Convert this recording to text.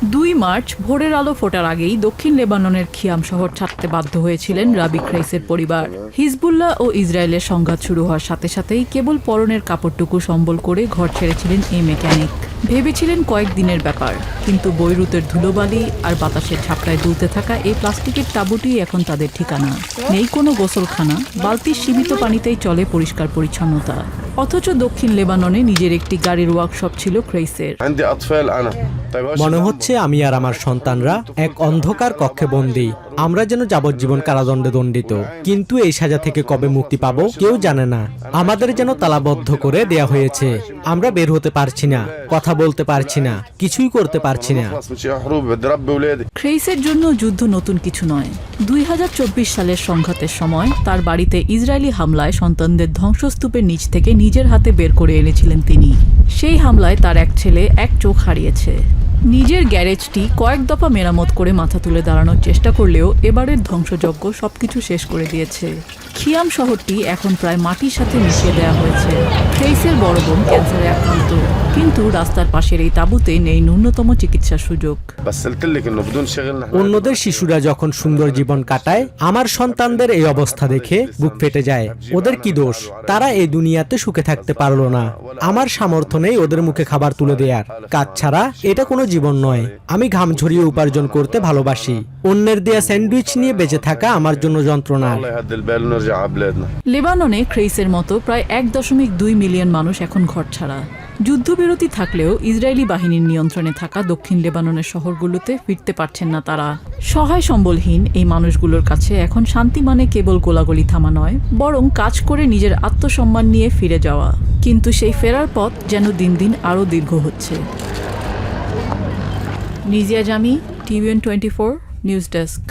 2 March ভোরের আলো ফোটার আগেই দক্ষিণ লেবাননের খিয়াম শহর ছাড়তে বাধ্য হয়েছিলেন রাবি ক্রাইসের পরিবার। হিজবুল্লাহ ও ইসরায়েলের সংঘাত শুরু হওয়ার সাথে সাথেই কেবল পরনের কাপড়টুকু সম্বল করে ঘর ছেড়েছিলেন এই মেকানিক। ভেবেছিলেন কয়েকদিনের ব্যাপার, কিন্তু বৈরুতের ধুলোবালি আর বাতাসের ঝাপটায় দুলতে থাকা এই প্লাস্টিকের তাঁবুটি এখন তাদের ঠিকানা। নেই কোনো গোসলখানা, বালতির সীমিত পানিতেই চলে পরিষ্কার পরিচ্ছন্নতা। অথচ দক্ষিণ লেবাননে নিজের একটি গাড়ির ওয়ার্কশপ ছিল ক্রাইসের। মনে হচ্ছে আমি আর আমার সন্তানরা এক অন্ধকার কক্ষে বন্দী। আমরা যেন যাবজ্জীবন কারাদণ্ডে দণ্ডিত, কিন্তু এই সাজা থেকে কবে মুক্তি পাবো কেউ জানে না। আমাদের যেন তালাবদ্ধ করে দেয়া হয়েছে। আমরা বের হতে পারছি না, কথা বলতে পারছি না, কিছুই করতে পারছি না। ক্রাইসের জন্য যুদ্ধ নতুন কিছু নয়। 2024 সালের সংঘাতের সময় তার বাড়িতে ইসরায়েলি হামলায় সন্তানদের ধ্বংসস্তূপের নিচ থেকে নিজের হাতে বের করে এনেছিলেন তিনি। সেই হামলায় তার এক ছেলে এক চোখ হারিয়েছে। নিজের গ্যারেজটি কয়েক দফা মেরামত করে মাথা তুলে দাঁড়ানোর চেষ্টা করলেও এবারের ধ্বংসযজ্ঞ সবকিছু শেষ করে দিয়েছে। খিয়াম শহরটি এখন প্রায় মাটির সাথে মিশিয়ে দেওয়া হয়েছে। ক্রাইসের বড় বোন ক্যান্সারে আক্রান্ত, কিন্তু রাস্তার পাশের এই তাঁবুতে নেই ন্যূনতম চিকিৎসার সুযোগ। অন্যদের শিশুরা যখন সুন্দর জীবন কাটায়, আমার সন্তানদের এই অবস্থা দেখে বুক ফেটে যায়। ওদের কি দোষ? তারা এই দুনিয়াতে সুখে থাকতে পারলো না। আমার সামর্থ্য নেই ওদের মুখে খাবার তুলে দেওয়ার। কাজ ছাড়া এটা কোনো জীবন নয়। আমি ঘাম ঝরিয়ে উপার্জন করতে ভালোবাসি। অন্যের দেয়া স্যান্ডউইচ নিয়ে বেঁচে থাকা আমার জন্য যন্ত্রণা। লেবাননে ক্রাইসের মতো প্রায় 1.2 মিলিয়ন মানুষ এখন ঘরছাড়া। যুদ্ধবিরতি থাকলেও ইসরায়েলি বাহিনীর নিয়ন্ত্রণে থাকা দক্ষিণ লেবাননের শহরগুলোতে ফিরতে পারছেন না তারা। সহায় সম্বলহীন এই মানুষগুলোর কাছে এখন শান্তি মানে কেবল গোলাগুলি থামা নয়, বরং কাজ করে নিজের আত্মসম্মান নিয়ে ফিরে যাওয়া। কিন্তু সেই ফেরার পথ যেন দিন দিন আরও দীর্ঘ হচ্ছে। নিজিয়া জামি, TVN24 নিউজ ডেস্ক।